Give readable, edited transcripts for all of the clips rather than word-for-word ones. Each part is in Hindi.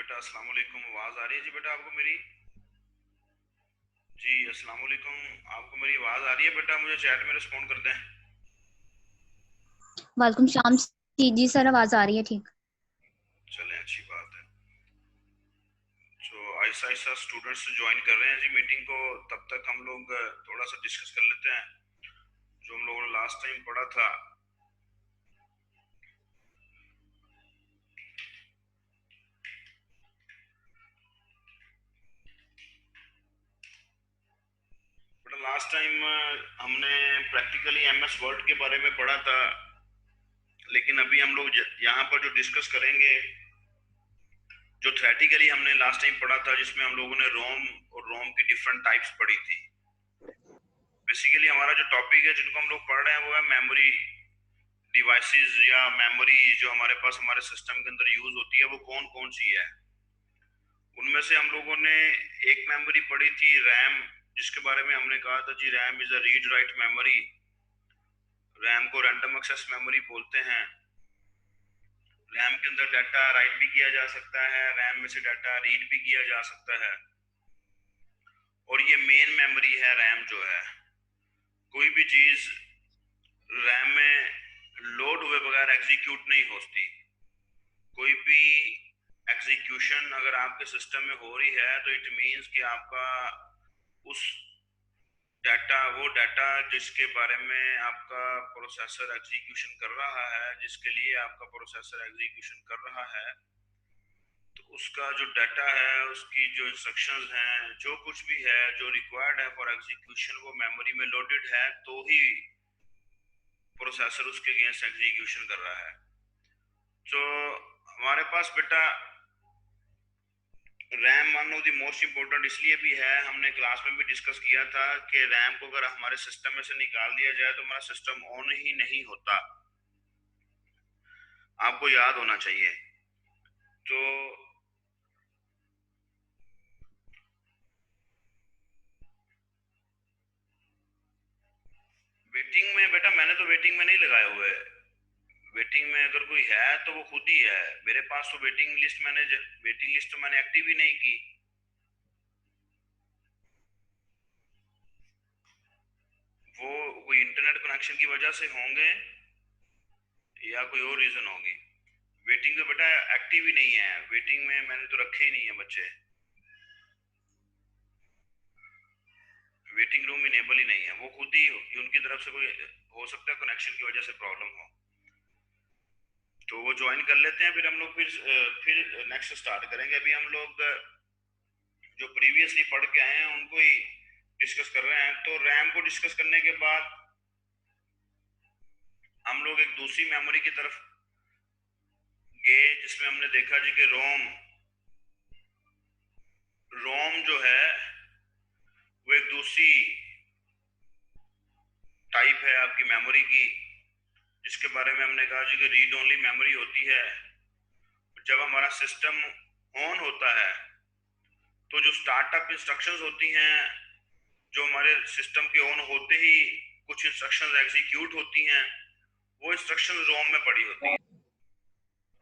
बेटा अस्सलाम वालेकुम। आवाज़ आ रही है जी बेटा आपको मेरी? जी अस्सलाम वालेकुम। आपको मेरी आवाज़ आ रही है बेटा? मुझे चैट में रिस्पॉन्ड कर दें। वालेकुम सलाम। जी सर, आवाज आ रही है। ठीक। चलें, अच्छी बात है। जो आहिस्ता आहिस्ता स्टूडेंट्स ज्वाइन कर रहे हैं जी मीटिंग को, तब तक हम लोग थोड़ा सा डिस्कस कर लेते हैं जो हम लोगों ने लास्ट टाइम पढ़ा था। बेटा लास्ट टाइम हमने प्रैक्टिकली एमएस वर्ड के बारे में पढ़ा था, लेकिन अभी हम लोग यहाँ पर जो डिस्कस करेंगे, जो थ्योरेटिकली हमने लास्ट टाइम पढ़ा था, जिसमें हम लोगों ने रोम और रोम की डिफरेंट टाइप्स पढ़ी थी। बेसिकली हमारा जो टॉपिक है जिनको हम लोग पढ़ रहे हैं वो है मेमोरी डिवाइसेस, या मेमोरी जो हमारे पास हमारे सिस्टम के अंदर यूज होती है वो कौन कौन सी है। उनमें से हम लोगों ने एक मेमोरी पढ़ी थी रैम, जिसके बारे में हमने कहा था जी RAM is a read write memory. RAM को रैंडम एक्सेस मेमोरी बोलते हैं। रैम के अंदर डाटा राइट भी किया जा सकता है, रैम में से डाटा रीड भी किया जा सकता है। और ये मेन मेमोरी है रैम जो है। कोई भी चीज रैम में लोड हुए बगैर एग्जीक्यूट नहीं होती। कोई भी एग्जीक्यूशन अगर आपके सिस्टम में हो रही है तो इट मींस कि आपका उस वो डाटा जिसके बारे में आपका प्रोसेसर एग्जीक्यूशन कर रहा है, जिसके लिए आपका प्रोसेसर एग्जीक्यूशन कर रहा है, तो उसका जो डाटा है, उसकी जो इंस्ट्रक्शंस हैं, जो कुछ भी है जो रिक्वायर्ड है फॉर एग्जीक्यूशन, वो मेमोरी में लोडेड है, तो ही प्रोसेसर उसके अगेंस्ट एग्जीक्यूशन कर रहा है। तो हमारे पास बेटा RAM one of the most important इसलिए भी है, हमने क्लास में भी डिस्कस किया था कि रैम को अगर हमारे सिस्टम में से निकाल दिया जाए तो हमारा सिस्टम ऑन ही नहीं होता। आपको याद होना चाहिए। तो वेटिंग में बेटा, मैंने तो वेटिंग में नहीं लगाए हुए। वेटिंग में अगर कोई है तो वो खुद ही है। मेरे पास तो वेटिंग लिस्ट तो मैंने एक्टिव ही नहीं की। वो कोई इंटरनेट कनेक्शन की वजह से होंगे या कोई और रीजन होगी। वेटिंग तो बेटा एक्टिव ही नहीं है। वेटिंग में मैंने तो रखे ही नहीं है बच्चे। वेटिंग रूम इनेबल ही नहीं है। वो खुद ही उनकी तरफ से कोई हो सकता है कनेक्शन की वजह से प्रॉब्लम हो, तो वो ज्वाइन कर लेते हैं। फिर हम लोग फिर नेक्स्ट स्टार्ट करेंगे। अभी हम लोग जो प्रीवियसली पढ़ के आए हैं उनको ही डिस्कस कर रहे हैं। तो रैम को डिस्कस करने के बाद हम लोग एक दूसरी मेमोरी की तरफ गए, जिसमें हमने देखा जी कि रोम रोम जो है वो एक दूसरी टाइप है आपकी मेमोरी की, जिसके बारे में हमने कहा जी कि रीड ओनली मेमोरी होती है। जब हमारा सिस्टम ऑन होता है तो जो स्टार्टअप इंस्ट्रक्शंस होती हैं, जो हमारे सिस्टम के ऑन होते ही कुछ इंस्ट्रक्शंस एग्जीक्यूट होती हैं, वो इंस्ट्रक्शंस रोम में पड़ी होती हैं।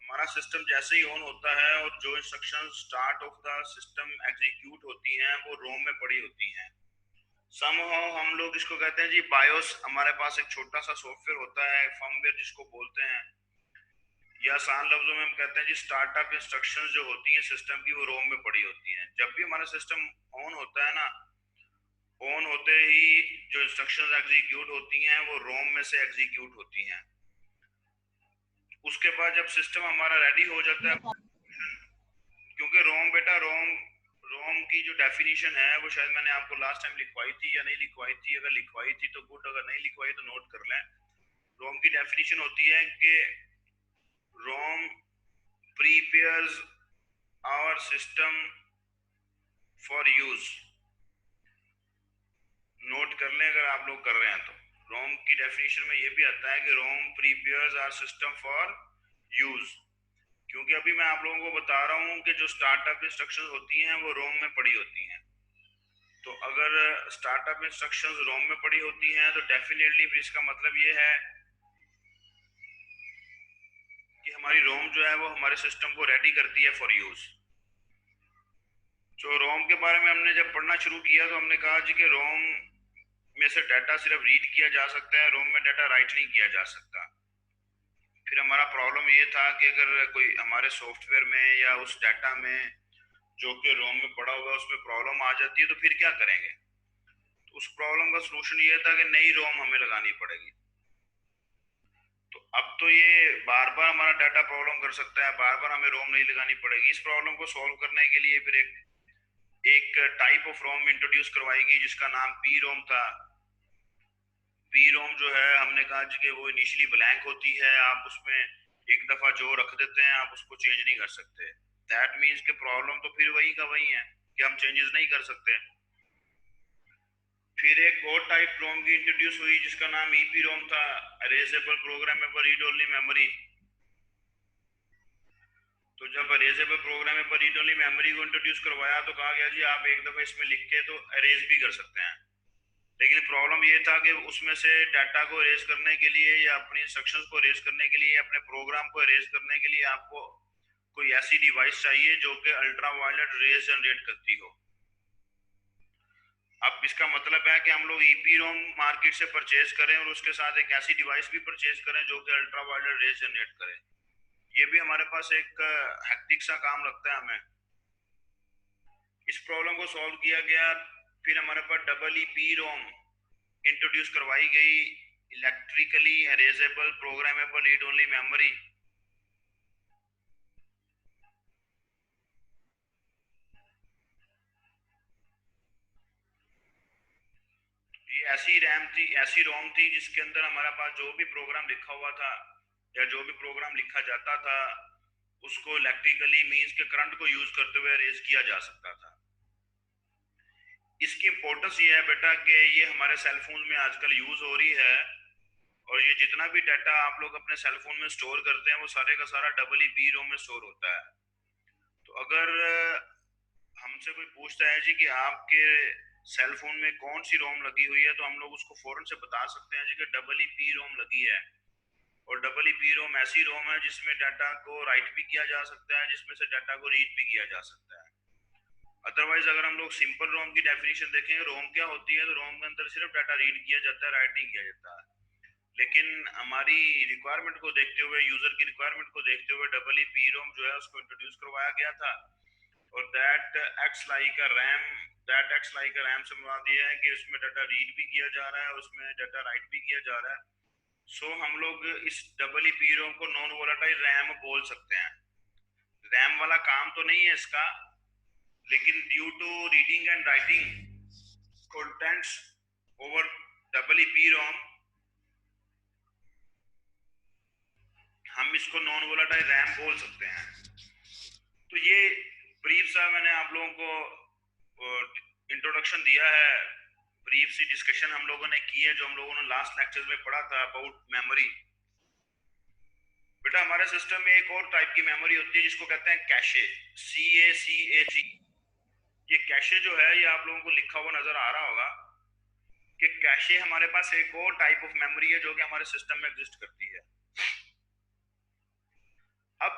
हमारा सिस्टम जैसे ही ऑन होता है और जो instructions start of the system execute होती हैं वो रोम में पड़ी होती हैं। समहाउ हम लोग इसको कहते हैं जी बायोस। हमारे पास एक छोटा सा सॉफ्टवेयर होता है फर्मवेयर जिसको बोलते हैं, या आसान लफ्जों में हम कहते हैं जी स्टार्टअप इंस्ट्रक्शंस जो होती हैं सिस्टम की, वो रोम में पड़ी होती हैं। जब भी हमारा सिस्टम ऑन होता है ना, ऑन होते ही जो इंस्ट्रक्शंस एग्जीक्यूट होती हैं वो रोम में से एग्जीक्यूट होती हैं। उसके बाद जब सिस्टम हमारा रेडी हो जाता है, क्योंकि रोम बेटा रोम रोम की जो डेफिनेशन है वो शायद मैंने आपको लास्ट टाइम लिखवाई थी या नहीं लिखवाई थी। अगर लिखवाई थी तो गुड, अगर नहीं लिखवाई तो नोट कर लें। रोम की डेफिनेशन होती है कि ROM prepares our system for use. Note कर लें अगर आप लोग कर रहे हैं तो। रोम की डेफिनेशन में ये भी आता है कि ROM prepares our system for use. क्योंकि अभी मैं आप लोगों को बता रहा हूँ कि जो स्टार्टअप इंस्ट्रक्शंस होती हैं वो रोम में पड़ी होती हैं। तो अगर स्टार्टअप इंस्ट्रक्शंस रोम में पड़ी होती हैं तो डेफिनेटली फिर इसका मतलब ये है कि हमारी रोम जो है वो हमारे सिस्टम को रेडी करती है फॉर यूज। तो रोम के बारे में हमने जब पढ़ना शुरू किया तो हमने कहा जी कि रोम में से डाटा सिर्फ रीड किया जा सकता है, रोम में डाटा राइट नहीं किया जा सकता। फिर हमारा प्रॉब्लम ये था कि अगर कोई हमारे सॉफ्टवेयर में या उस डाटा में जो कि रोम में पड़ा हुआ है उसमें प्रॉब्लम आ जाती है तो फिर क्या करेंगे। तो उस प्रॉब्लम का सोल्यूशन ये था कि नई रोम हमें लगानी पड़ेगी। तो अब तो ये बार बार हमारा डाटा प्रॉब्लम कर सकता है, बार बार हमें रोम नहीं लगानी पड़ेगी। इस प्रॉब्लम को सॉल्व करने के लिए फिर एक टाइप ऑफ रोम इंट्रोड्यूस करवाई गई जिसका नाम पी रोम था। पी रोम जो है हमने कहा जी कि वो इनिशियली ब्लैंक होती है, आप उसमें एक दफा जो रख देते हैं आप उसको चेंज नहीं कर सकते। दैट मीन्स के प्रॉब्लम तो फिर वही का वही है कि हम चेंजेस नहीं कर सकते। फिर एक और टाइप रोम की इंट्रोड्यूस हुई जिसका नाम ईपी रोम था, अरेजेबल प्रोग्रामेबल रीड ओनली मेमोरी। तो जब अरेजेबल प्रोग्रामेबल रीड ओनली मेमोरी को इंट्रोड्यूस करवाया तो कहा गया जी आप एक दफा इसमें लिख के तो अरेज भी कर सकते हैं। लेकिन प्रॉब्लम ये था कि उसमें से डाटा को अरेज करने के लिए या अपनी इंस्ट्रक्शंस को अरेज करने के लिए, अपने प्रोग्राम को अरेज करने के लिए आपको कोई ऐसी डिवाइस चाहिए जो कि अल्ट्रा वायलेट रेज जनरेट करती हो। अब इसका मतलब है कि हम लोग ईपी रोम मार्केट से परचेज करें और उसके साथ एक ऐसी डिवाइस भी परचेज करें जो कि अल्ट्रा वायलेट रेज जनरेट करे। ये भी हमारे पास एक हेक्टिक सा काम लगता है हमें। इस प्रॉब्लम को सॉल्व किया गया। फिर हमारे पास double E P ROM introduce करवाई गई, electrically erasable programmable read only memory. ये ऐसी रैम थी, ऐसी रोम थी जिसके अंदर हमारे पास जो भी प्रोग्राम लिखा हुआ था या जो भी प्रोग्राम लिखा जाता था उसको इलेक्ट्रिकली मींस के करंट को यूज करते हुए अरेज किया जा सकता था। इसकी इंपॉर्टेंस ये है बेटा कि ये हमारे सेलफोन में आजकल यूज हो रही है और ये जितना भी डाटा आप लोग अपने सेलफोन में स्टोर करते हैं वो सारे का सारा डबल ई पी रोम में स्टोर होता है। तो अगर हमसे कोई पूछता है जी कि आपके सेल फोन में कौन सी रोम लगी हुई है तो हम लोग उसको फौरन से बता सकते हैं जी कि डबल ई पी रोम लगी है। और डबल ई पी रोम ऐसी रोम है जिसमें डाटा को राइट भी किया जा सकता है, जिसमें से डाटा को रीड भी किया जा सकता है। अदरवाइज अगर हम लोग सिंपल रोम की डेफिनेशन देखें रोम क्या होती है तो रोम के अंदर सिर्फ डाटा रीड किया जाता है, राइट नहीं किया जाता है। लेकिन हमारी रिक्वायरमेंट को देखते हुए, यूजर की रिक्वायरमेंट को देखते हुए डबल ई पी रोम जो है उसको इंट्रोड्यूस करवाया गया था। और that x like a RAM से मुराद ये है कि उसमें डाटा रीड भी किया जा रहा है, उसमें डाटा राइट भी किया जा रहा है। सो हम लोग इस डबल ई पी रोम को नॉन वोलेटाइल रैम बोल सकते हैं। रैम वाला काम तो नहीं है इसका, लेकिन due to reading and writing contents over double E P ROM हम इसको नॉन वोलेटाइल रैम बोल सकते हैं। तो ये ब्रीफ सा मैंने आप लोगों को इंट्रोडक्शन दिया है, ब्रीफ सी डिस्कशन हम लोगों ने की है जो हम लोगों ने लास्ट लेक्चर में पढ़ा था अबाउट मेमोरी। बेटा हमारे सिस्टम में एक और टाइप की मेमोरी होती है जिसको कहते हैं कैशे, CACHE। ये कैशे जो है ये आप लोगों को लिखा हुआ नजर आ रहा होगा कि कैशे हमारे पास एक और टाइप ऑफ मेमोरी है जो कि हमारे सिस्टम में एग्जिस्ट करती है। अब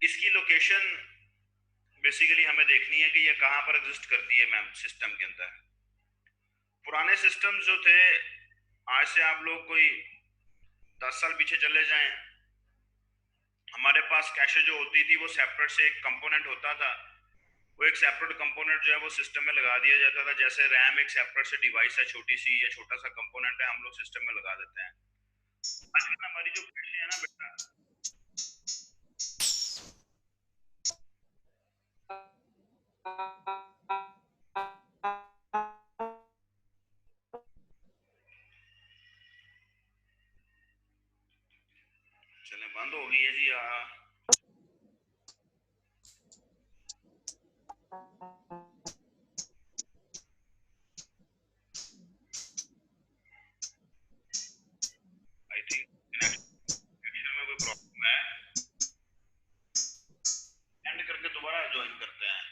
इसकी लोकेशन बेसिकली हमें देखनी है कि ये कहां पर एग्जिस्ट करती है मैम सिस्टम के अंदर। पुराने सिस्टम जो थे, आज से आप लोग कोई 10 साल पीछे चले जाएं, हमारे पास कैशे जो होती थी वो सेपरेट से एक कंपोनेंट होता था। वो एक सेपरेट कंपोनेंट जो है वो सिस्टम में लगा दिया जाता था। जैसे रैम एक सेपरेट से डिवाइस है, छोटी सी या छोटा सा कंपोनेंट है, हम लोग सिस्टम में लगा देते हैं। आजकल हमारी जो कैशे है ना बेटा, चले बंद हो गई है जी। आई थिंक कनेक्शन में कोई प्रॉब्लम है, एंड करके दोबारा ज्वाइन करते हैं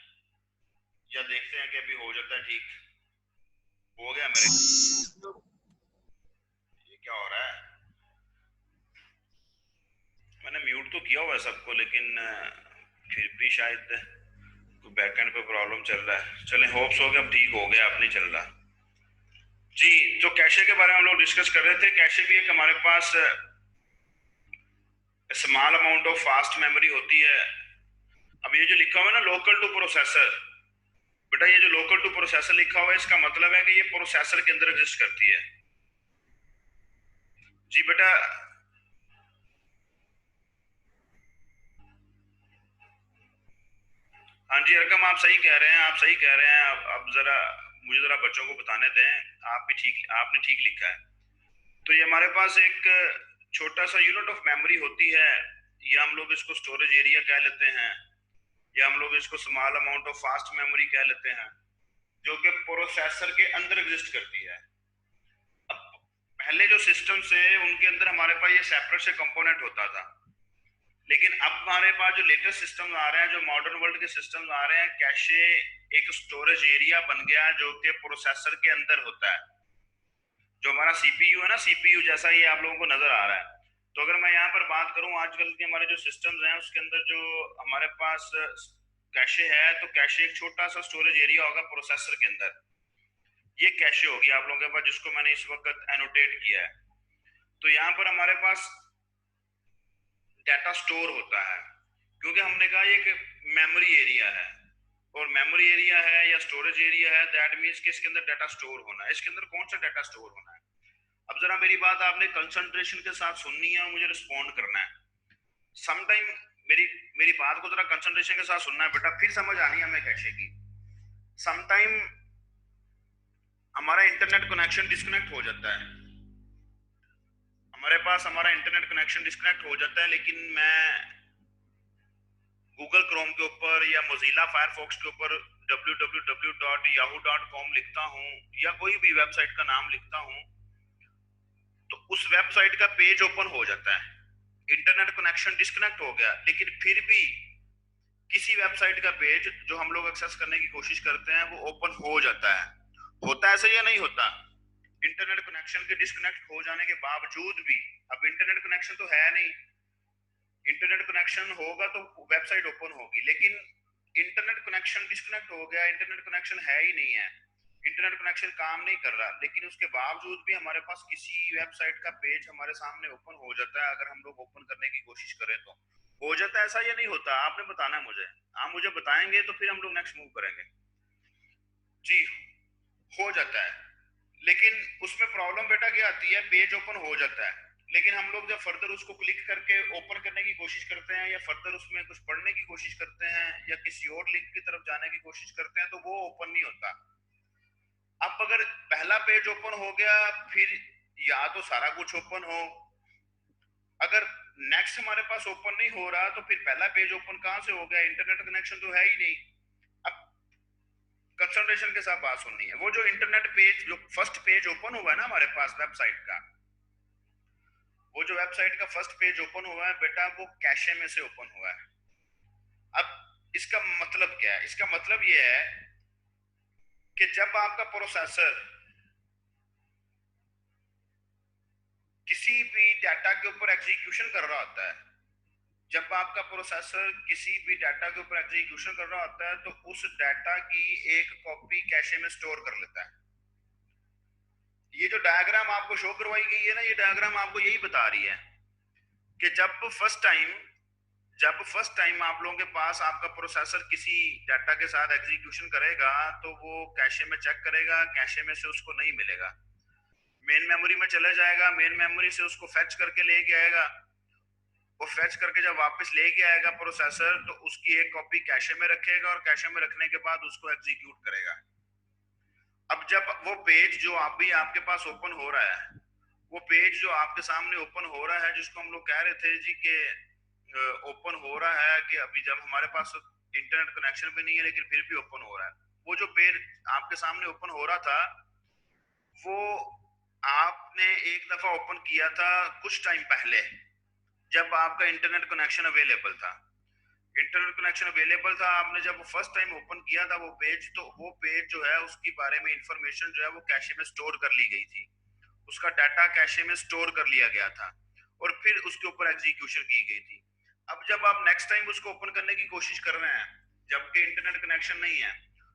या देखते हैं कि अभी हो जाता है ठीक। हो गया मेरे, ये क्या हो रहा है? मैंने म्यूट तो किया हुआ है सबको लेकिन फिर भी शायद बैकएंड पे प्रॉब्लम चल रहा है, चले होप्स हो कि अब ठीक हो गया, अब नहीं चल रहा। जी, तो कैशे के बारे में हम लोग डिस्कस कर रहे थे। कैशे भी एक हमारे पास small amount of fast memory होती है। अब ये जो लिखा हुआ है ना लोकल टू प्रोसेसर, बेटा ये जो लोकल टू प्रोसेसर लिखा हुआ है इसका मतलब है कि ये प्रोसेसर के अंदर एग्जिस्ट करती है। जी बेटा, हाँ जी अरकम, आप सही कह रहे हैं, आप सही कह रहे हैं। अब जरा मुझे जरा बच्चों को बताने दें। आप भी ठीक, आपने ठीक लिखा है। तो ये हमारे पास एक छोटा सा यूनिट ऑफ मेमोरी होती है, या हम लोग इसको स्टोरेज एरिया कह लेते हैं, या हम लोग इसको small amount of fast memory कह लेते हैं, जो कि प्रोसेसर के अंदर एग्जिस्ट करती है। अब पहले जो सिस्टम से उनके अंदर हमारे पास ये सेपरेट से कंपोनेंट होता था, लेकिन अब हमारे पास जो लेटेस्ट सिस्टम आ रहे हैं, जो मॉडर्न वर्ल्ड के सिस्टम आ रहे हैं, कैशे एक स्टोरेज एरिया बन गया जो कि प्रोसेसर के अंदर होता है। जो हमारा सीपीयू है ना, सीपीयू जैसा ये आप लोगों को नजर आ रहा है। तो अगर मैं यहाँ पर बात करूं आजकल के हमारे जो सिस्टम्स हैं उसके अंदर जो हमारे पास कैशे है, तो कैशे एक छोटा सा स्टोरेज एरिया होगा प्रोसेसर के अंदर। ये कैशे होगी आप लोगों के पास, जिसको मैंने इस वक्त एनोटेट किया है। तो यहाँ पर हमारे पास डाटा स्टोर होता है, क्योंकि हमने कहा ये एक मेमोरी एरिया है, और मेमोरी एरिया है या स्टोरेज एरिया है, दैट मीन्स कि इसके अंदर डाटा स्टोर होना है। इसके अंदर कौन सा डाटा स्टोर होना है? अब जरा मेरी बात आपने कंसंट्रेशन के साथ सुननी है और मुझे रिस्पॉन्ड करना है। समटाइम मेरी मेरी बात को जरा कंसंट्रेशन के साथ सुनना है बेटा, फिर समझ आनी है हमें कैशे की। समटाइम हमारा इंटरनेट कनेक्शन डिस्कनेक्ट हो जाता है, हमारे पास हमारा इंटरनेट कनेक्शन डिस्कनेक्ट हो जाता है, लेकिन मैं गूगल क्रोम के ऊपर या मोजिला फायरफॉक्स के ऊपर www.yahoo.com लिखता हूँ, या कोई भी वेबसाइट का नाम लिखता हूँ, तो उस वेबसाइट का पेज ओपन हो जाता है। इंटरनेट कनेक्शन डिस्कनेक्ट हो गया, लेकिन फिर भी किसी वेबसाइट का पेज जो हम लोग एक्सेस करने की कोशिश करते हैं वो ओपन हो जाता है। होता है ऐसा या नहीं होता? इंटरनेट कनेक्शन के डिस्कनेक्ट हो जाने के बावजूद भी, अब इंटरनेट कनेक्शन तो है नहीं, इंटरनेट कनेक्शन होगा तो वेबसाइट ओपन होगी, लेकिन इंटरनेट कनेक्शन डिस्कनेक्ट हो गया, इंटरनेट कनेक्शन है ही नहीं है, इंटरनेट कनेक्शन काम नहीं कर रहा, लेकिन उसके बावजूद भी हमारे पास किसी वेबसाइट का पेज हमारे सामने ओपन हो जाता है। अगर हम लोग ओपन करने की कोशिश करें तो हो जाता है ऐसा या नहीं होता? आपने बताना है मुझे, आप मुझे बताएंगे तो फिर हम लोग नेक्स्ट मूव करेंगे। जी, हो जाता है, लेकिन उसमें प्रॉब्लम बेटा क्या आती है? पेज ओपन हो जाता है, लेकिन हम लोग जब फर्दर उसको क्लिक करके ओपन करने की कोशिश करते हैं, या फर्दर उसमें कुछ पढ़ने की कोशिश करते हैं, या किसी और लिंक की तरफ जाने की कोशिश करते हैं, तो वो ओपन नहीं होता। अब अगर पहला पेज ओपन हो गया, फिर या तो सारा कुछ ओपन हो, अगर नेक्स्ट हमारे पास ओपन नहीं हो रहा, तो फिर पहला पेज ओपन कहां से हो गया? इंटरनेट कनेक्शन तो है ही नहीं। अब कंसंट्रेशन के साथ बात सुननी है। वो जो इंटरनेट पेज, जो फर्स्ट पेज ओपन हुआ है ना हमारे पास वेबसाइट का, वो जो वेबसाइट का फर्स्ट पेज ओपन हुआ है बेटा, वो कैशे में से ओपन हुआ है। अब इसका मतलब क्या है? इसका मतलब ये है कि जब आपका प्रोसेसर किसी भी डाटा के ऊपर एग्जीक्यूशन कर रहा होता है, जब आपका प्रोसेसर किसी भी डाटा के ऊपर एग्जीक्यूशन कर रहा होता है, तो उस डाटा की एक कॉपी कैशे में स्टोर कर लेता है। ये जो डायग्राम आपको शो करवाई गई है ना, ये डायग्राम आपको यही बता रही है कि जब फर्स्ट टाइम आप लोगों के पास आपका प्रोसेसर किसी डाटा के साथ एग्जीक्यूशन करेगा, तो वो कैशे में चेक करेगा, कैशे में से उसको नहीं मिलेगा, मेन मेमोरी में चला जाएगा, मेन मेमोरी से उसको फेच करके लेके आएगा, वो फेच करके जब वापस लेके आएगा प्रोसेसर, तो उसकी एक कॉपी कैशे में रखेगा, और कैशे में रखने के बाद उसको एग्जीक्यूट करेगा। अब जब वो पेज जो अभी आपके पास ओपन हो रहा है, वो पेज जो आपके सामने ओपन हो रहा है, जिसको हम लोग कह रहे थे जी के ओपन हो रहा है, कि अभी जब हमारे पास इंटरनेट कनेक्शन भी नहीं है लेकिन फिर भी ओपन हो रहा है, वो जो पेज आपके सामने ओपन हो रहा था, वो आपने एक दफा ओपन किया था कुछ टाइम पहले, जब आपका इंटरनेट कनेक्शन अवेलेबल था। इंटरनेट कनेक्शन अवेलेबल था, आपने जब फर्स्ट टाइम ओपन किया था वो पेज, तो वो पेज जो है उसके बारे में इंफॉर्मेशन जो है वो कैशे में स्टोर कर ली गई थी, उसका डाटा कैशे में स्टोर कर लिया गया था, और फिर उसके ऊपर एग्जीक्यूशन की गई थी। अब जब आप नेक्स्ट टाइम उसको ओपन करने की कोशिश कर रहे हैं, जबकि इंटरनेट कनेक्शन नहीं है,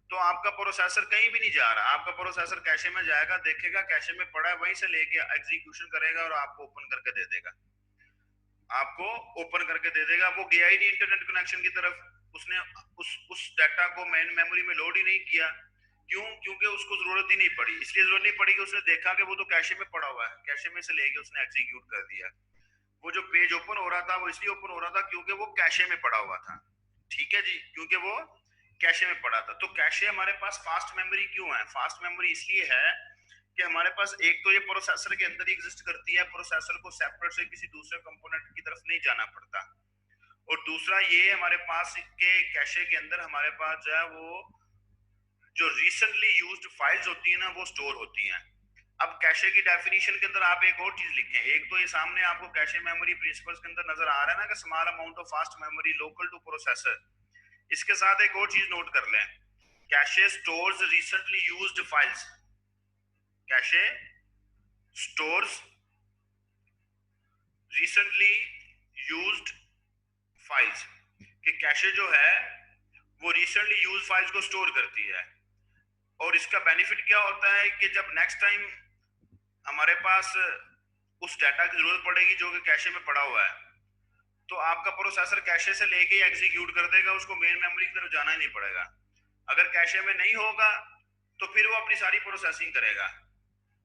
तो आपका प्रोसेसर कहीं भी नहीं जा रहा, आपका प्रोसेसर कैशे में जाएगा, देखेगा कैशे में पड़ा है, वहीं से लेके एग्जीक्यूशन करेगा और आपको ओपन करके दे देगा, आपको ओपन करके दे देगा। वो गया ही नहीं इंटरनेट कनेक्शन की तरफ, उसने उस डाटा को मेन मेमोरी में लोड ही नहीं किया। क्यों? क्योंकि उसको जरूरत ही नहीं पड़ी। इसलिए जरूरत नहीं पड़ी कि उसने देखा कि वो तो कैशे में पड़ा हुआ है, कैशे में से लेके उसने एग्जीक्यूट कर दिया। वो जो पेज ओपन हो रहा था वो इसलिए ओपन हो रहा था क्योंकि वो कैशे में पड़ा हुआ था। ठीक है जी, क्योंकि वो कैशे में पड़ा था। तो कैशे हमारे पास फास्ट मेमोरी क्यों है? फास्ट मेमोरी इसलिए है कि हमारे पास एक तो ये प्रोसेसर के अंदर एग्जिस्ट करती है, प्रोसेसर को सेपरेट से किसी दूसरे कंपोनेंट की तरफ नहीं जाना पड़ता। और दूसरा ये हमारे पास के कैशे के अंदर हमारे पास जो है वो जो रिसेंटली यूज्ड फाइल्स होती है ना वो स्टोर होती हैं। अब कैशे की डेफिनेशन के अंदर आप एक और चीज लिखें, एक तो ये सामने आपको कैशे मेमोरी प्रिंसिपल्स के अंदर नजर आ रहा है ना कि small amount of fast memory local two processor. इसके साथ एक और चीज नोट कर लें, cache stores recently used files. Cache stores recently used files, कि कैशे जो है वो रिसेंटली यूज फाइल्स को स्टोर करती है। और इसका बेनिफिट क्या होता है कि जब नेक्स्ट टाइम हमारे पास उस डाटा की जरूरत पड़ेगी जो कि कैशे में पड़ा हुआ है, तो आपका प्रोसेसर कैशे से लेके एग्जीक्यूट कर देगा, उसको मेन मेमोरी की तरफ जाना ही नहीं पड़ेगा। अगर कैशे में नहीं होगा तो फिर वो अपनी सारी प्रोसेसिंग करेगा,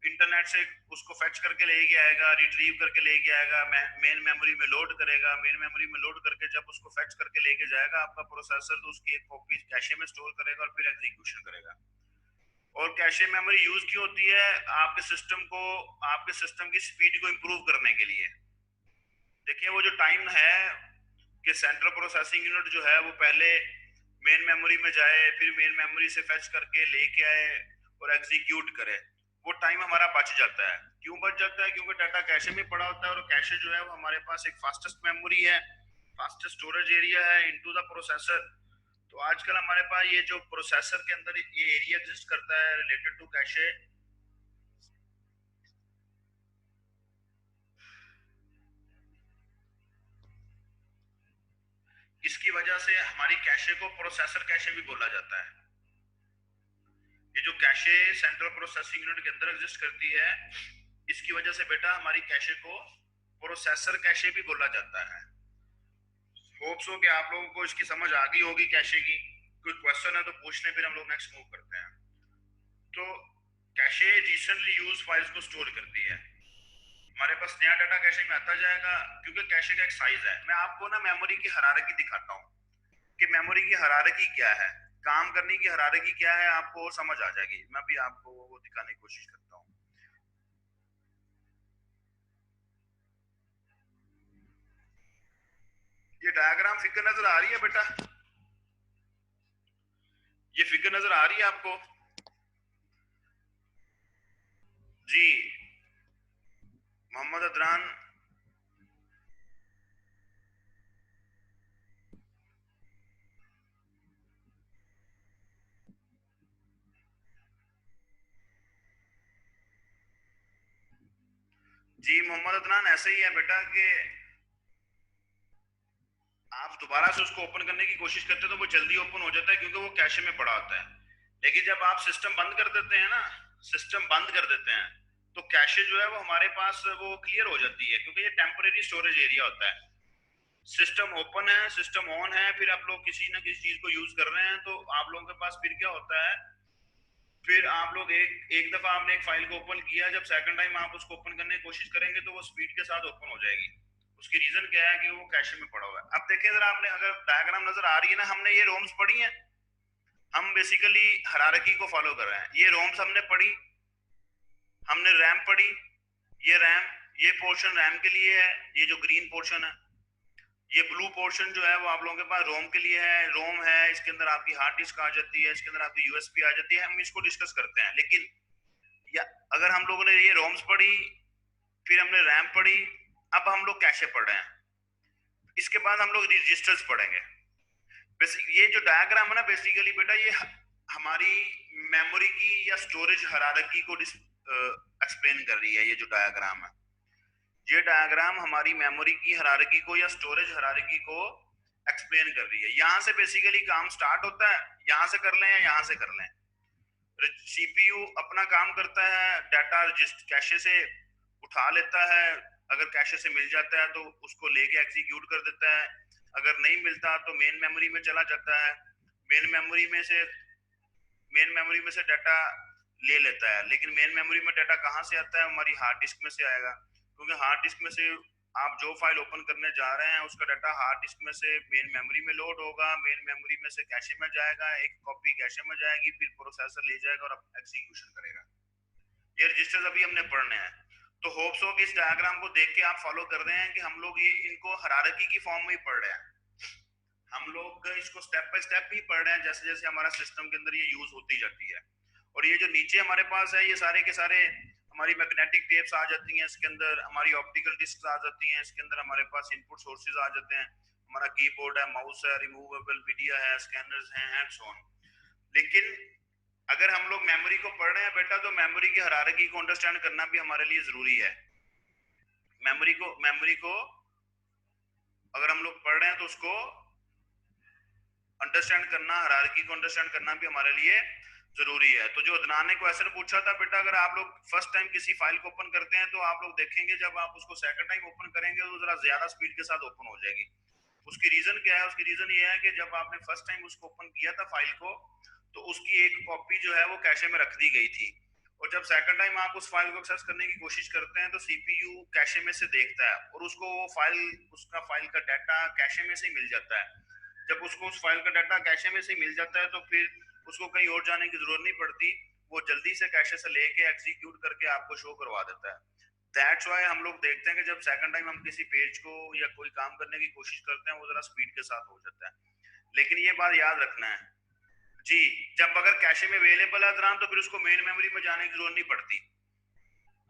इंटरनेट से उसको फेच करके लेके आएगा, रिट्रीव करके लेके आएगा, मेन मेमोरी में लोड करेगा, मेन मेमोरी में लोड करके जब उसको फेच करके लेके जाएगा आपका प्रोसेसर, तो उसकी एक कॉपी कैशे में स्टोर करेगा और फिर एग्जीक्यूशन करेगा। और कैशे मेमोरी यूज क्यों होती है? आपके सिस्टम को, आपके सिस्टम की स्पीड को इंप्रूव करने के लिए। देखिए वो जो टाइम है कि सेंट्रल प्रोसेसिंग यूनिट जो है वो पहले मेन मेमोरी में जाए, फिर मेन मेमोरी से फेच करके लेके आए और एग्जीक्यूट करे, वो टाइम हमारा बच जाता है। क्यों बच जाता है? क्योंकि डाटा कैशे में पड़ा होता है और कैशे जो है वो हमारे पास एक फास्टेस्ट मेमोरी है, फास्टेस्ट स्टोरेज एरिया है इनटू द प्रोसेसर। तो आजकल हमारे पास ये जो प्रोसेसर के अंदर ये एरिया एग्जिस्ट करता है रिलेटेड टू कैशे, इसकी वजह से हमारी कैशे को प्रोसेसर कैशे भी बोला जाता है। ये जो कैशे सेंट्रल प्रोसेसिंग यूनिट के अंदर एग्जिस्ट करती है, इसकी वजह से बेटा हमारी कैशे को प्रोसेसर कैशे भी बोला जाता है। होप्स हो कि आप लोगों को इसकी समझ आ गई होगी कैशे की। कोई क्वेश्चन है तो पूछ लें, फिर हम लोग नेक्स्ट मूव करते हैं। तो कैशे रिसेंटली यूज फाइल्स को स्टोर करती है। हमारे पास नया डाटा कैशे में आता जाएगा क्योंकि कैशे का एक साइज है। मैं आपको ना मेमोरी की हायरार्की दिखाता हूँ कि मेमोरी की हायरार्की क्या है, काम करने की हायरार्की क्या है, आपको और समझ आ जाएगी। मैं भी आपको वो दिखाने की कोशिश करता हूँ। ये डायग्राम फिगर नजर आ रही है बेटा? ये फिगर नजर आ रही है आपको? जी मोहम्मद अदनान, जी मोहम्मद अदनान, ऐसे ही है बेटा कि आप दोबारा से उसको ओपन करने की कोशिश करते हैं तो वो जल्दी ओपन हो जाता है क्योंकि वो कैशे में पड़ा होता है। लेकिन जब आप सिस्टम बंद कर देते हैं ना, सिस्टम बंद कर देते हैं, तो कैशे जो है वो हमारे पास वो क्लियर हो जाती है क्योंकि ये टेम्परेरी स्टोरेज एरिया होता है। सिस्टम ओपन है, सिस्टम ऑन है, फिर आप लोग किसी ना किसी चीज को यूज कर रहे हैं, तो आप लोगों के पास फिर क्या होता है, फिर आप लोग एक एक दफा आपने एक फाइल को ओपन किया, जब सेकंड टाइम आप उसको ओपन करने की कोशिश करेंगे तो वो स्पीड के साथ ओपन हो जाएगी। उसकी रीजन क्या है कि वो कैशे में पड़ा हुआ है। अब देखिए जरा, आपने अगर डायग्राम नजर आ रही है ना, हमने ये रोम्स पढ़ी है, हम बेसिकली हायरार्की को फॉलो कर रहे हैं। ये रोम्स हमने पढ़ी, हमने रैम पढ़ी, ये रैम, ये पोर्शन रैम के लिए है, ये जो ग्रीन पोर्शन है, ये ब्लू पोर्शन जो है वो आप लोगों के पास रोम के लिए है। रोम है, इसके अंदर आपकी हार्ड डिस्क आ जाती है, इसके अंदर आपकी यूएसबी आ जाती है। हम इसको डिस्कस करते हैं। लेकिन या अगर हम लोगों ने ये रोम्स पढ़ी, फिर हमने रैम पढ़ी, अब हम लोग कैशे पढ़ रहे हैं, इसके बाद हम लोग रजिस्टर्स पढ़ेंगे। ये जो डायग्राम है ना बेसिकली बेटा, ये हमारी मेमोरी की या स्टोरेज हायरार्की को एक्सप्लेन कर रही है। ये जो डायग्राम है, ये डायग्राम हमारी मेमोरी की हायरार्की को या स्टोरेज हायरार्की को एक्सप्लेन कर रही है। यहाँ से बेसिकली काम स्टार्ट होता है, यहाँ से कर लें या यहाँ से कर लें। सीपीयू अपना काम करता है, डाटा रजिस्टर कैशे से उठा लेता है, अगर कैशे से मिल जाता है तो उसको लेके एग्जीक्यूट कर देता है, अगर नहीं मिलता तो मेन मेमोरी में चला जाता है, मेन मेमोरी में से डाटा ले लेता है। लेकिन मेन मेमोरी में डाटा कहाँ से आता है? हमारी हार्ड डिस्क में से आएगा, क्योंकि हार्ड डिस्क में से आप जो फाइल ओपन करने जा रहे हैं उसका डाटा हार्ड डिस्क में से मेन मेमोरी में लोड होगा, मेन मेमोरी में से कैशे में जाएगा, एक कॉपी कैशे में जाएगी, फिर प्रोसेसर ले जाएगा और एग्जीक्यूशन करेगा। ये रजिस्टर्स अभी हमने पढ़ने हैं। तो होप्स हो कि इस डायग्राम को देख के आप फॉलो कर रहे हैं कि हम लोग ये इनको हायरार्की की फॉर्म में ही पढ़ रहे हैं। हम लोग इसको स्टेप बाय स्टेप ही पढ़ रहे हैं, जैसे जैसे हमारा सिस्टम के अंदर ये यूज होती जाती है। और ये जो नीचे हमारे पास है, ये सारे के सारे हमारी मैग्नेटिक टेप्स आ जाती हैं इसके अंदर, हमारी ऑप्टिकल डिस्क आ जाती हैं इसके अंदर, हमारे पास इनपुट सोर्सेज आ जाते हैं, हमारा कीबोर्ड है, माउस है, रिमूवेबल मीडिया है, स्कैनर्स हैं एंड सो ऑन। लेकिन अगर हम लोग मेमोरी को पढ़ रहे हैं बेटा, तो मेमोरी की हायरार्की को अंडरस्टैंड करना भी हमारे लिए जरूरी है। मेमोरी को अगर हम लोग पढ़ रहे हैं तो उसको अंडरस्टैंड करना, हायरार्की को अंडरस्टैंड करना भी हमारे लिए जरूरी है। तो जो अदनान ने क्वेश्चन पूछा था बेटा, अगर आप लोग फर्स्ट टाइम किसी फाइल को ओपन करते हैं तो आप लोग देखेंगे जब आप उसको सेकंड टाइम ओपन करेंगे तो जरा ज्यादा स्पीड के साथ ओपन हो जाएगी। उसकी रीजन क्या है? उसकी रीजन ये है कि जब आपने फर्स्ट टाइम उसको ओपन किया था फाइल को, तो उसकी एक कॉपी जो है वो कैशे में रख दी गई थी, और जब सेकंड टाइम आप उस फाइल को एक्सेस करने की कोशिश करते हैं तो सीपीयू कैशे में से देखता है और उसको वो उसका फाइल का डाटा कैशे में से ही मिल जाता है। जब उसको उस फाइल का डाटा कैशे में से मिल जाता है तो फिर उसको कहीं और जाने की जरूरत नहीं पड़ती, वो जल्दी से कैशे से लेके एग्जीक्यूट करके आपको शो करवा देता है। दैट्स व्हाई हम लोग देखते हैं कि जब सेकंड टाइम हम किसी पेज को या कोई काम करने की कोशिश करते हैं वो जरा स्पीड के साथ हो जाता है। लेकिन ये बात याद रखना है जी, जब अगर कैशे में अवेलेबल है तो फिर उसको मेन मेमोरी में जाने की जरूरत नहीं पड़ती।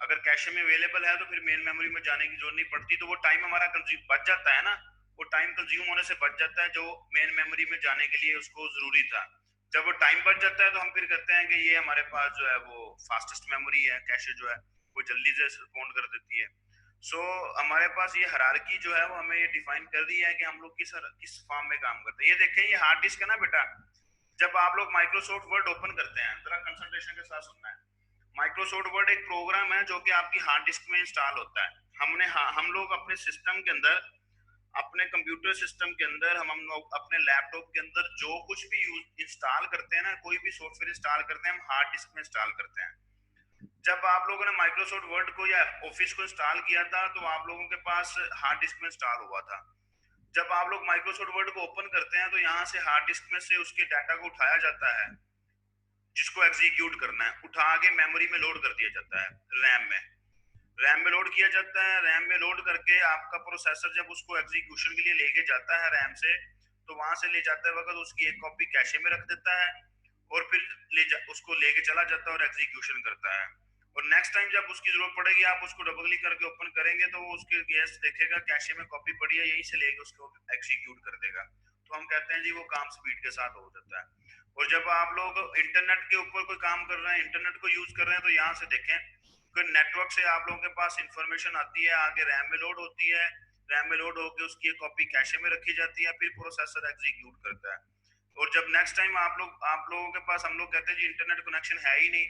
अगर कैशे में अवेलेबल है तो फिर मेन मेमोरी में जाने की जरूरत नहीं पड़ती, तो वो टाइम हमारा कंज्यूम बच जाता है ना, वो टाइम कंज्यूम होने से बच जाता है जो मेन मेमोरी में जाने के लिए उसको जरूरी था। जब वो टाइम बच जाता है तो हम फिर कहते हैं कि ये हमारे पास जो है वो फास्टेस्ट मेमोरी है, कैशे जो है वो जल्दी से रिस्पॉन्ड कर देती है। सो हमारे पास ये हायरार्की जो है वो हमें ये डिफाइन कर दी है कि हम लोग किस फॉर्म में काम करते हैं। ये देखें, ये हार्ड डिस्क है ना बेटा, जब आप लोग माइक्रोसॉफ्ट वर्ड ओपन करते हैं, जरा कंसंट्रेशन के साथ सुनना है। माइक्रोसॉफ्ट वर्ड एक प्रोग्राम है जो कि आपकी हार्ड डिस्क में इंस्टॉल होता है। हम लोग अपने सिस्टम के अंदर, अपने कंप्यूटर सिस्टम के अंदर, हम लोग अपने लैपटॉप के अंदर जो कुछ भी यूज इंस्टॉल करते हैं ना, कोई भी सॉफ्टवेयर इंस्टॉल करते हैं, हम हार्ड डिस्क में इंस्टॉल करते हैं। जब आप लोगों ने माइक्रोसॉफ्ट वर्ड को या ऑफिस को इंस्टॉल किया था तो आप लोगों के पास हार्ड डिस्क में इंस्टॉल हुआ था। जब आप लोग माइक्रोसॉफ्ट वर्ड को ओपन करते हैं तो यहाँ से हार्ड डिस्क में से उसके डाटा को उठाया जाता है, जिसको एग्जीक्यूट करना है, उठा के मेमोरी में लोड कर दिया जाता है, रैम में लोड किया जाता है। रैम में लोड करके आपका प्रोसेसर जब उसको एग्जीक्यूशन के लिए लेके जाता है रैम से, तो वहां से ले जाते वक्त उसकी एक कॉपी कैशे में रख देता है और फिर उसको लेके चला जाता है और एग्जीक्यूशन करता है। और नेक्स्ट टाइम जब उसकी जरूरत पड़ेगी आप उसको डबल क्लिक करके ओपन करेंगे तो वो उसके गैस देखेगा कैशे में कॉपी पड़ी है, यहीं से लेके उसको एग्जीक्यूट कर देगा। तो हम कहते हैं जी वो काम स्पीड के साथ हो जाता है। और जब आप लोग इंटरनेट के ऊपर कोई काम कर रहे हैं, इंटरनेट को यूज कर रहे हैं, तो यहाँ से देखें कि नेटवर्क से आप लोगों के पास इंफॉर्मेशन आती है, आगे रैम में लोड होती है, रैम में लोड होकर उसकी एक कॉपी कैशे में रखी जाती है, फिर प्रोसेसर एग्जीक्यूट करता है। और जब नेक्स्ट टाइम आप लोगों के पास, हम लोग कहते हैं जी इंटरनेट कनेक्शन है ही नहीं,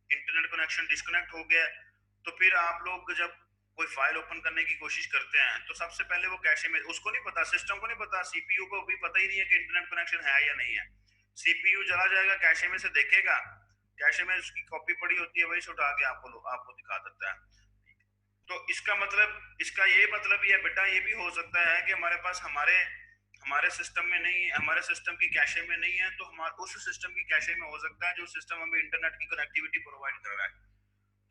इंटरनेट कनेक्शन डिस्कनेक्ट हो गया, तो फिर आप लोग जब कोई फाइल ओपन करने की कोशिश करते हैं तो सबसे पहले वो कैशे में, उसको नहीं पता, सिस्टम को नहीं पता, सीपीयू को भी पता ही नहीं है कि इंटरनेट कनेक्शन है या नहीं है। सीपीयू चला जाएगा कैशे में से देखेगा, कैशे में उसकी कॉपी पड़ी होती है, वही से उठा के आपको दिखा देता है। तो इसका ये मतलब ही है बेटा, ये भी हो सकता है कि हमारे पास हमारे हमारे सिस्टम में नहीं है, हमारे सिस्टम की कैशे में नहीं है, तो हमारे उस सिस्टम की कैशे में हो सकता है जो सिस्टम हमें इंटरनेट की कनेक्टिविटी प्रोवाइड कर रहा है।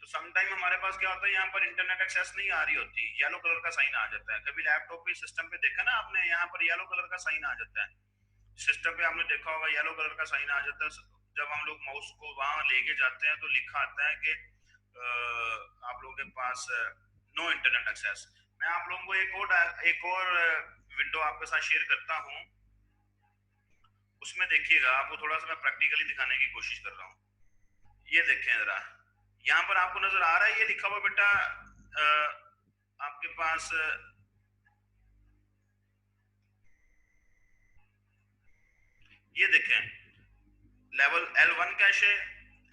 तो सम टाइम हमारे पास क्या होता है, यहाँ पर इंटरनेट एक्सेस नहीं आ रही होती, येलो कलर का साइन आ जाता है। कभी लैपटॉप पे सिस्टम पे देखा ना आपने, यहाँ पर येलो कलर का साइन आ जाता है, सिस्टम पे आपने देखा होगा येलो कलर का साइन आ जाता है। जब हम लोग माउस को वहां लेके जाते हैं तो लिखा आता है कि आप लोगों के पास नो इंटरनेट एक्सेस। मैं आप लोगों को एक और विंडो आपके साथ शेयर करता हूँ, उसमें देखिएगा, आपको थोड़ा सा मैं प्रैक्टिकली दिखाने की कोशिश कर रहा हूँ। ये देखें जरा, यहाँ पर आपको नजर आ रहा है ये लिखा हुआ बेटा, आपके पास ये देखें, लेवल L1 कैश है,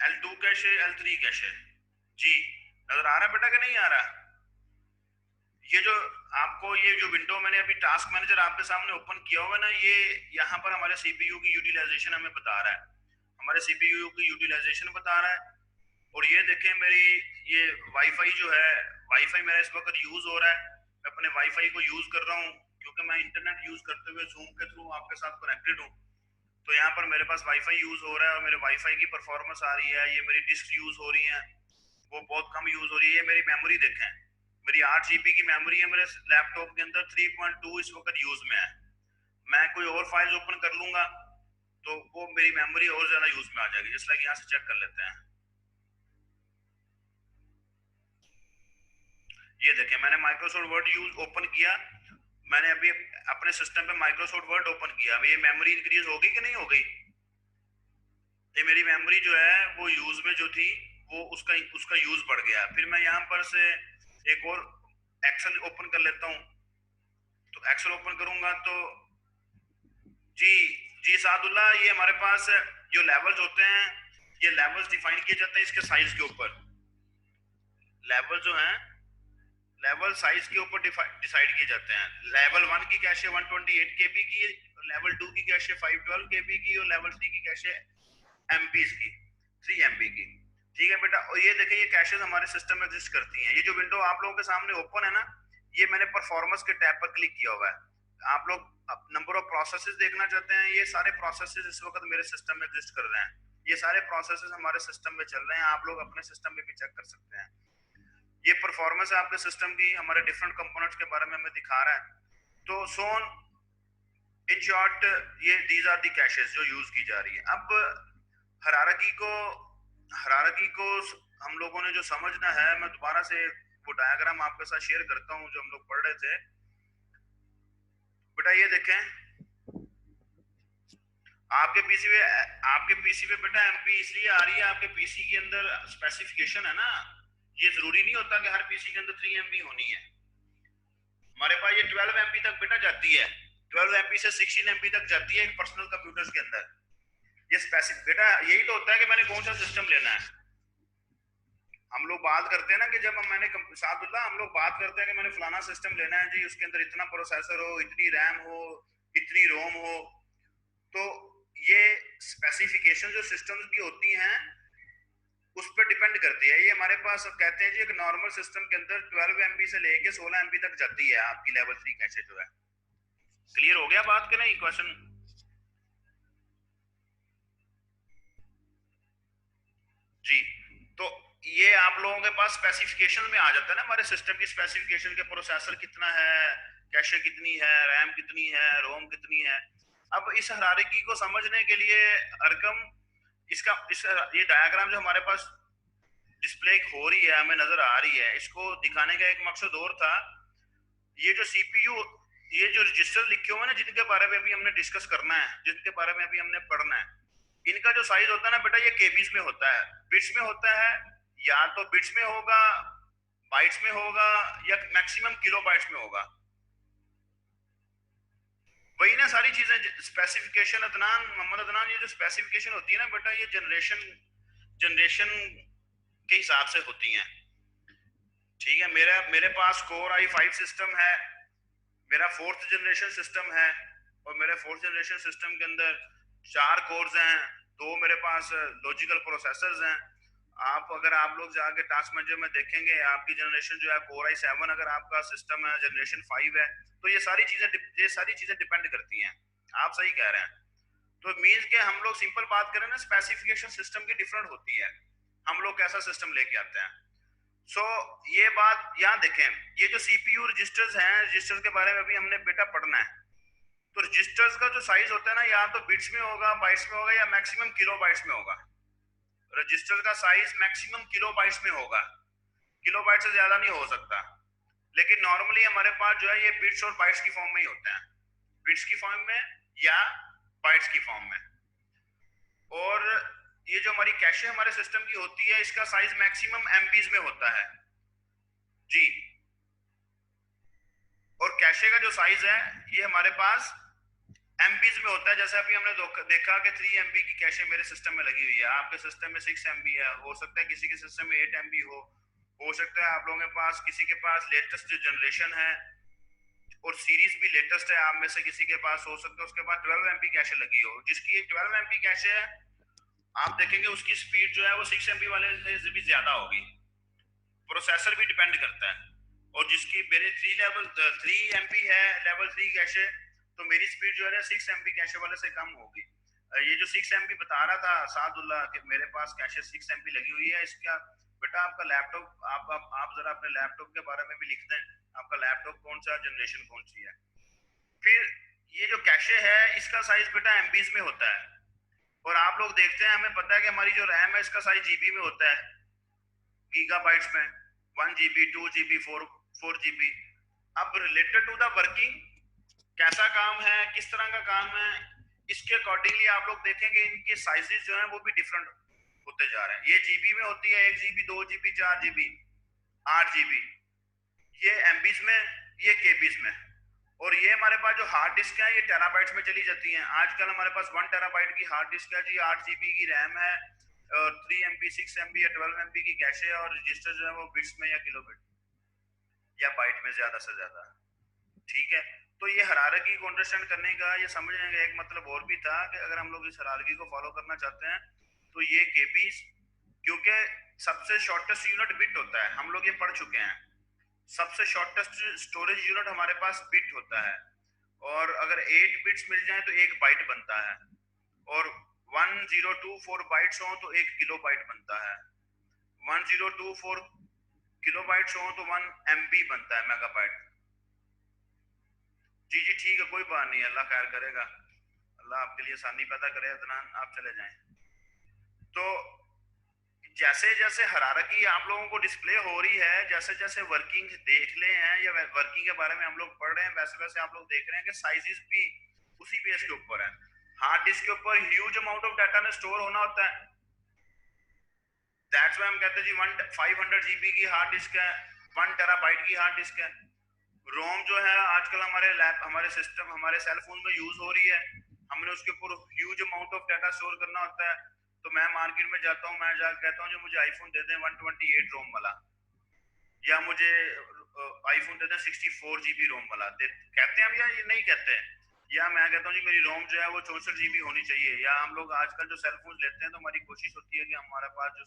L2 कैश है, L3 कैश है। जी नजर आ रहा है बेटा कि नहीं आ रहा? ये जो आपको ये जो विंडो मैंने अभी टास्क मैनेजर आपके सामने ओपन किया हुआ है ना, ये यहाँ पर हमारे सीपीयू की यूटिलाइजेशन हमें बता रहा है, हमारे सीपीयू की यूटिलाइजेशन बता रहा है। और ये देखें मेरी ये वाईफाई जो है, वाईफाई मेरा इस वक्त यूज हो रहा है, मैं अपने वाईफाई को यूज कर रहा हूँ क्योंकि मैं इंटरनेट यूज करते हुए जूम के थ्रू आपके साथ कनेक्टेड हूँ। तो यहाँ पर मेरे पास वाईफाई यूज हो रहा है और मेरे वाईफाई की परफॉर्मेंस आ रही है, ये मेरी डिस्क यूज हो रही है वो बहुत कम यूज हो रही है। मेरी मेमोरी देखें, मेरी 8 GB की मेमोरी है मेरे लैपटॉप के अंदर, 3.2 इस वक्त यूज में है। मैं कोई और फाइल ओपन कर लूंगा तो वो मेरी मेमोरी और ज्यादा यूज में आ जाएगी। जिस लाइक यहाँ से चेक कर लेते हैं, ये देखें मैंने माइक्रोसॉफ्ट वर्ड यूज ओपन किया, मैंने अभी अपने सिस्टम पे माइक्रोसॉफ्ट वर्ड ओपन किया, ये मेमोरी इंक्रीज होगी कि नहीं हो गई? ये मेरी मेमोरी जो है वो यूज में जो थी वो उसका उसका यूज बढ़ गया। फिर मैं यहाँ पर से एक और एक्सेल ओपन कर लेता हूँ, तो एक्सेल ओपन करूंगा तो जी जी सादुल्ला, ये हमारे पास जो लेवल्स होते हैं, ये लेवल्स डिफाइन किए जाते हैं इसके साइज के ऊपर। लेवल जो हैं लेवल साइज के ऊपर डिसाइड किए जाते हैं। लेवल 1 की कैश है 128 KB की, लेवल 2 की कैश है 512 KB की, और लेवल 3 की कैश है MPs की, 3 MB की। ठीक है बेटा, और ये देखें ये कैशेस हमारे सिस्टम में एग्जिस्ट करती हैं। ये जो विंडो आप लोगों के सामने ओपन है ना, ये मैंने परफॉर्मेंस के टैब पर क्लिक किया हुआ है। आप लोग नंबर ऑफ प्रोसेसेस देखना चाहते हैं, ये सारे प्रोसेसेस इस वक्त मेरे सिस्टम में एग्जिस्ट कर रहे हैं, ये सारे प्रोसेसेस हमारे सिस्टम में चल रहे हैं, आप लोग अपने सिस्टम में भी चेक कर सकते हैं। ये परफॉर्मेंस है आपके सिस्टम की, हमारे डिफरेंट कंपोनेंट्स के बारे में हमें दिखा रहा है। तो सोन इन शॉर्ट ये दीज आर दी कैशेस जो यूज की जा रही है। अब हरारकी को हम लोगों ने जो समझना है, मैं दोबारा से वो डायग्राम आपके साथ शेयर करता हूं जो हम लोग पढ़ रहे थे। बेटा ये देखें आपके पीसी पे बेटा एमपी इसलिए आ रही है, आपके पीसी के अंदर स्पेसिफिकेशन है ना, ये जरूरी नहीं होता कि हर पीसी के अंदर 3 MB होनी है। हमारे पास ये 12 MB तक बेटा जाती है, 12 MB से 16 MB तक जाती है एक पर्सनल कंप्यूटर्स के अंदर। ये स्पेसिफिक बेटा यही तो होता है कि मैंने कौन सा सिस्टम लेना है। हम लोग बात करते हैं ना कि जब सादुल्ला हम लोग बात करते हैं कि मैंने फलाना सिस्टम लेना है जी, उसके अंदर इतना प्रोसेसर हो, इतनी रैम हो, इतनी रोम हो, तो ये स्पेसिफिकेशन जो सिस्टम्स की होती हैं उस पर डिपेंड करती है। ये हमारे पास कहते हैं जी एक नॉर्मल सिस्टम के अंदर 12 MB से लेके 16 MB तक जाती है आपकी लेवल 3 कैशे जो है। क्लियर हो गया बात के नहीं? क्वेश्चन जी। तो ये आप लोगों के पास स्पेसिफिकेशन में आ जाता है ना, हमारे सिस्टम की स्पेसिफिकेशन के प्रोसेसर कितना है, कैशे कितनी है, रैम कितनी है, रोम कितनी है। अब इस हायरार्की को समझने के लिए अरकम ये डायग्राम जो हमारे पास डिस्प्ले हो रही है, हमें नजर आ रही है, इसको दिखाने का एक मकसद और था। ये जो सीपीयू, ये जो रजिस्टर लिखे हुए हैं ना, जिनके बारे में अभी हमने डिस्कस करना है, जिनके बारे में अभी हमने पढ़ना है, इनका जो साइज होता है ना बेटा, ये केबीज में होता है, बिट्स में होता है, या तो बिट्स में होगा, बाइट्स में होगा, या मैक्सिमम किलोबाइट्स में होगा। वही ना सारी चीजें स्पेसिफिकेशन। अदनान, मोहम्मद अदनान, ये जो स्पेसिफिकेशन होती है ना बेटा, ये जनरेशन के हिसाब से होती हैं। ठीक है, मेरे पास कोर i5 सिस्टम है, मेरा 4th जनरेशन सिस्टम है, और मेरे 4th जनरेशन सिस्टम के अंदर 4 कोर्स हैं, 2 मेरे पास लॉजिकल प्रोसेसर्स हैं। अगर आप लोग जाके टास्क मैनेजर में देखेंगे, आपकी जनरेशन जो है कोर i7 अगर आपका सिस्टम है, जनरेशन 5 है, तो ये सारी चीजें डिपेंड करती हैं। आप सही कह रहे हैं। तो मीन्स के हम लोग सिंपल बात करें ना, स्पेसिफिकेशन सिस्टम की डिफरेंट होती है, हम लोग कैसा सिस्टम लेके आते हैं। सो ये बात यहाँ देखें, ये जो सीपीयू रजिस्टर्स हैं, रजिस्टर्स के बारे में अभी हमने बेटा पढ़ना है। तो रजिस्टर्स का जो साइज होता है ना, या तो बिट्स में होगा, बाइट्स में होगा, या मैक्सिमम किलोबाइट्स में होगा। रजिस्टर का साइज मैक्सिमम किलोबाइट्स में होगा, किलोबाइट से ज्यादा नहीं हो सकता। लेकिन नॉर्मली हमारे पास जो है ये बिट्स और बाइट्स की फॉर्म में ही होते हैं, बिट्स की फॉर्म में या बाइट्स की फॉर्म में। और ये जो हमारी कैशे हमारे सिस्टम की होती है, इसका साइज मैक्सिमम एमबीज में होता है जी। और कैशे का जो साइज है ये हमारे पास एमबीज में होता है। जैसे अभी हमने देखा कि 3 MB की कैशे मेरे सिस्टम में लगी हुई है, आपके सिस्टम में 6 MB है, हो सकता है किसी के सिस्टम में 8 MB हो सकता है आप लोगों के पास, किसी के पास लेटेस्ट जनरेशन है और सीरीज भी लेटेस्ट है, आप में से किसी के पास हो सकता है उसके पास 12 MB कैशे लगी हो। जिसकी ये 12 MB कैशे है, आप देखेंगे उसकी स्पीड जो है वो 6 MB वाले से भी ज्यादा होगी। प्रोसेसर भी डिपेंड करता है। और जिसकी मेरे 3 MB है लेवल 3 कैशे, तो मेरी स्पीड जो है 6 MB कैशे वाले से कम होगी। ये जो 6 MB बता रहा था सादुल्ला कि मेरे पास कैशे 6 MB लगी हुई है, इसका बेटा आपका लैपटॉप, आप जरा अपने लैपटॉप के बारे में भी लिख दें, आपका लैपटॉप कौन सा जनरेशन कौन सी है। फिर ये जो कैशे है इसका साइज बेटा एमबीज में होता है, और आप लोग देखते हैं, हमें पता है कि हमारी जो रैम है इसका साइज जीबी में होता है, गीगाबाइट्स में, 1 GB 2 GB 4 GB। अब रिलेटेड टू द वर्किंग, कैसा काम है, किस तरह का काम है, इसके अकॉर्डिंगली आप लोग देखेंगे इनके साइजेस जो है वो भी डिफरेंट होते जा रहे हैं। ये जीबी में होती है, 1 GB 2 GB 4 GB 8 GB, ये एमबीज में, ये केबीज में। और ये हमारे पास जो हार्ड डिस्क है ये टेराबाइट्स में चली जाती हैं। आजकल हमारे पास 1 TB की हार्ड डिस्क है जी, 8 GB की रैम है, और 3 MB 6 MB या 12 MB की कैश है, और रजिस्टर जो है वो बिट्स में या किलोबिट या बाइट में ज्यादा से ज्यादा। ठीक है, तो ये हायरार्की को अंडरस्टैंड करने का, ये समझने का एक मतलब और भी था कि अगर हम लोग इस हायरार्की को फॉलो करना चाहते हैं तो ये केबीज, क्योंकि सबसे शॉर्टेस्ट यूनिट बिट होता है, हम लोग ये पढ़ चुके हैं, सबसे शॉर्टेस्ट स्टोरेज यूनिट हमारे पास बिट होता है। और अगर 8 बिट्स मिल जाए तो 1 बाइट बनता है, और 1024 बाइट्स हो तो 1 किलोबाइट बनता है, 1024 किलोबाइट्स हो तो 1 MB बनता है, मेगाबाइट। जी जी ठीक है, कोई बात नहीं, अल्लाह खैर करेगा, अल्लाह आपके लिए आसानी पैदा करे। अदनान आप चले जाएं। तो जैसे जैसे हायरार्की आप लोगों को डिस्प्ले हो रही है, जैसे जैसे वर्किंग देख ले हैं या वर्किंग के बारे में हम लोग पढ़ रहे हैं, वैसे वैसे आप लोग देख रहे हैं कि साइजेस भी उसी बेस के ऊपर है। हार्ड डिस्क के ऊपर ह्यूज अमाउंट ऑफ डाटा में स्टोर होना होता है, दैट्स व्हाई हम कहते हैं जी 500 GB की हार्ड डिस्क है, 1 TB की हार्ड डिस्क है। रोम जो है आजकल हमारे लैप, हमारे सिस्टम, हमारे सेल फोन में यूज हो रही है, हमने उसके ऊपर huge amount of data store करना होता है। तो मैं मार्केट में जाता हूँ, मैं जाकर कहता हूँ जो मुझे आईफोन दे दें 128 रोम वाला, या मुझे आईफोन दे दें 64 GB रोम वाला, कहते हैं हम, या ये नहीं कहते हैं। या मैं कहता हूँ जी मेरी रोम जो है वो 64 GB होनी चाहिए। या हम लोग आजकल जो सेल फोन लेते हैं तो हमारी कोशिश होती है कि हमारे पास जो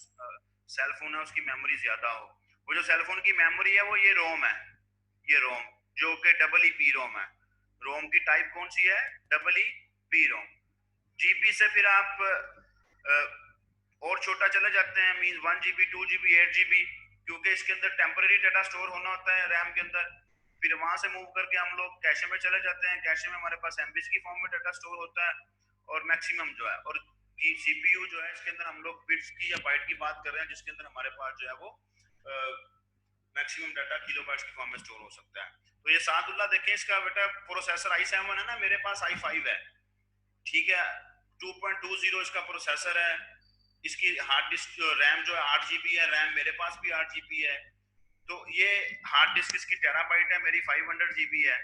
सेल फोन है उसकी मेमोरी ज्यादा हो। वो जो सेल फोन की मेमोरी है वो ये रोम है, ये रोम जो कि EEP रोम है। रोम की टाइप कौन सी है? EEP रोम। जीबी से फिर आप और छोटा चले जाते हैं, मीन 1 GB 2 GB 8 GB, क्योंकि इसके अंदर टेम्पररी डाटा स्टोर होना होता है रैम के अंदर। फिर वहां से मूव करके हम लोग कैशे में चले जाते हैं, कैशे में हमारे पास एमबीज की फॉर्म में डाटा स्टोर होता है, और मैक्सिमम जो है, और सीपीयू जो है इसके अंदर हम लोग बिट्स की या बाइट की बात कर रहे हैं, जिसके अंदर हमारे पास जो है वो मैक्सिमम डाटा किलोबाइट्स की फॉर्म में स्टोर हो सकता है। तो ये सादुल्ला देखें, इसका बेटा प्रोसेसर i7 है ना, मेरे पास i5 है, ठीक है, 2.20 इसका प्रोसेसर है। इसकी हार्ड डिस्क रैम जो है 8 GB है, रैम मेरे पास भी 8 GB है। तो ये हार्ड डिस्क इसकी टेराबाइट है, मेरी 500 GB है।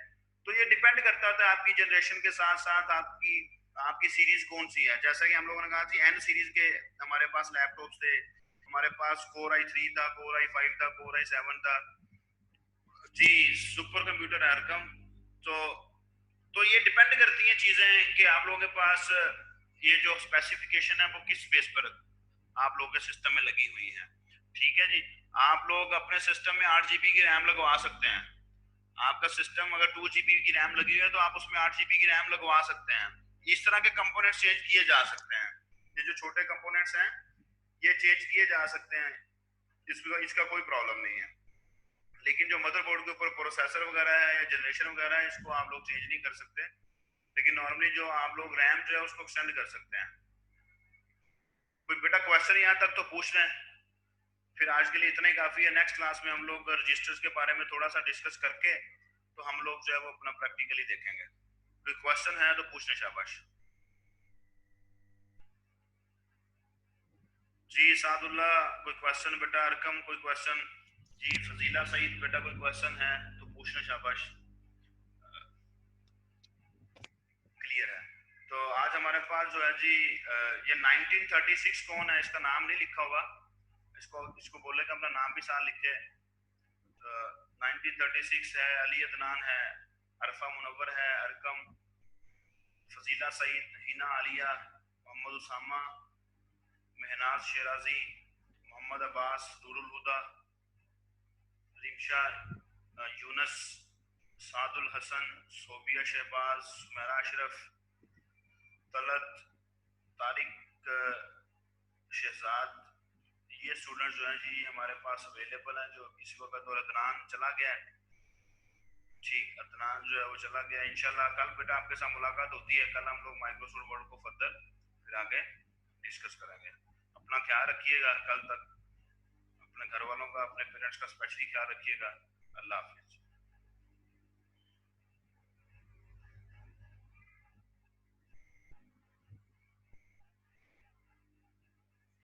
तो ये डिपेंड करता है आपकी जनरेशन के साथ साथ आपकी आपकी सीरीज कौन सी है। जैसा कि हम लोगों ने कहा थी एन सीरीज के हमारे पास लैपटॉप थे, हमारे पास Core i3 था, Core i5 था, Core i7 था जी, सुपर कंप्यूटर एरकम। तो ये डिपेंड करती हैं चीजें कि आप लोगों के पास ये जो स्पेसिफिकेशन है वो किस बेस पर आप लोगों के सिस्टम में लगी हुई है। ठीक है जी, आप लोग अपने सिस्टम में 8 GB की रैम लगवा सकते हैं। आपका सिस्टम अगर 2 GB की रैम लगी हुई है तो आप उसमें 8 GB की रैम लगवा सकते हैं। इस तरह के कंपोनेंट्स चेंज किए जा सकते हैं, ये जो छोटे कंपोनेंट्स हैं ये चेंज किए जा सकते हैं, इसका कोई प्रॉब्लम नहीं है। लेकिन जो मदरबोर्ड के ऊपर प्रोसेसर वगैरह है या जनरेशन वगैरह है, इसको आप लोग चेंज नहीं कर सकते। लेकिन नॉर्मली जो आप लोग रैम जो है उसको एक्सटेंड कर सकते हैं। कोई बेटा क्वेश्चन यहाँ तक तो पूछ रहे हैं? फिर आज के लिए इतना ही काफी है। नेक्स्ट क्लास में हम लोग रजिस्टर्स के बारे में थोड़ा सा डिस्कस करके तो हम लोग जो है वो अपना प्रैक्टिकली देखेंगे। कोई क्वेश्चन है तो पूछने, शाबाश। जी सादुल्ला कोई क्वेश्चन बेटा? अरकम कोई क्वेश्चन? जी फजीला सईद बेटा कोई क्वेश्चन है तो पूछना, शाबाश। क्लियर ईयर है। तो आज हमारे पास जो है जी ये 1936 कौन है, इसका नाम नहीं लिखा होगा, इसको इसको बोले कि अपना नाम भी साथ लिखे। तो 1936 है, अली अदनान है, अरफा मुनव्वर है, अरकम, फजीला सईद, हिना आलिया, मोहम्मद उसामा, महनाज शेराजी, मोहम्मद अब्बास, नूरुल हुदा, रिमशा यूनस, सादुल हसन, सोबिया शहबाज, सुमेरा अशरफ, तलत, तारिक शहजाद, ये स्टूडेंट जो हैं जी हमारे पास अवेलेबल हैं। जो इस वक्त, और अदनान चला गया है, ठीक, अदनान जो है वो चला गया। इंशाल्लाह कल बेटा आपके साथ मुलाकात होती है, कल हम लोग माइक्रोसॉफ्ट वर्ड को फर्दर फिर आगे डिस्कस करेंगे। अपना ख्याल रखिएगा, कल तक अपने घर वालों का, अपने पेरेंट्स का स्पेशली ख्याल रखिएगा। अल्लाह हाफिज।